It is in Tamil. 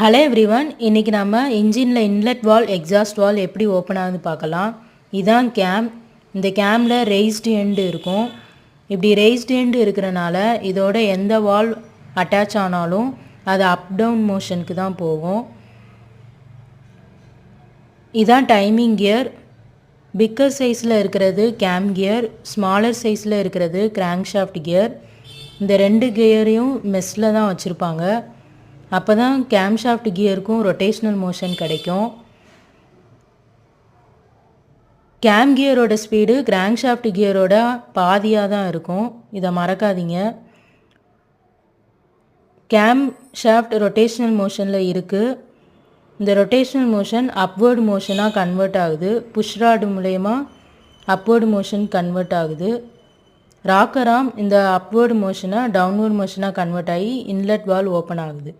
ஹலோ எவ்ரிவன், இன்றைக்கி நம்ம இன்ஜினில் இன்லெட் வால் எக்ஸாஸ்ட் வால் எப்படி ஓப்பன் ஆகுது பார்க்கலாம். இதான் கேம். இந்த கேமில் ரெய்ஸ்டு எண்டு இருக்கும். இப்படி ரெய்ஸ்டு எண்டு இருக்கிறனால இதோட எந்த வால் அட்டாச் ஆனாலும் அது அப் டவுன் மோஷனுக்கு தான் போகும். இதான் டைமிங் கியர். பிக்கர் சைஸில் இருக்கிறது கேம் கியர், ஸ்மாலர் சைஸில் இருக்கிறது கிராங்க்ஷாஃப்ட் கியர். இந்த ரெண்டு கியரையும் மெஸ்ஸில் தான் வச்சுருப்பாங்க. அப்போ தான் கேம்ஷாஃப்ட் கியருக்கும் ரொட்டேஷ்னல் மோஷன் கிடைக்கும். கேம் கியரோட ஸ்பீடு கிராங்க்ஷாஃப்ட் கியரோட பாதியாக தான் இருக்கும், இதை மறக்காதீங்க. கேம் ஷாஃப்ட் ரொட்டேஷ்னல் மோஷனில் இருக்குது. இந்த ரொட்டேஷ்னல் மோஷன் அப்வேர்டு மோஷனாக கன்வெர்ட் ஆகுது. புஷ் ராடு மூலயமா அப்வேர்டு மோஷன் கன்வெர்ட் ஆகுது. ராக்கர் ஆர்ம் இந்த அப்வேர்டு மோஷனை டவுன்வேர்டு மோஷனாக கன்வெர்ட் ஆகி இன்லெட் வால் ஓப்பன் ஆகுது.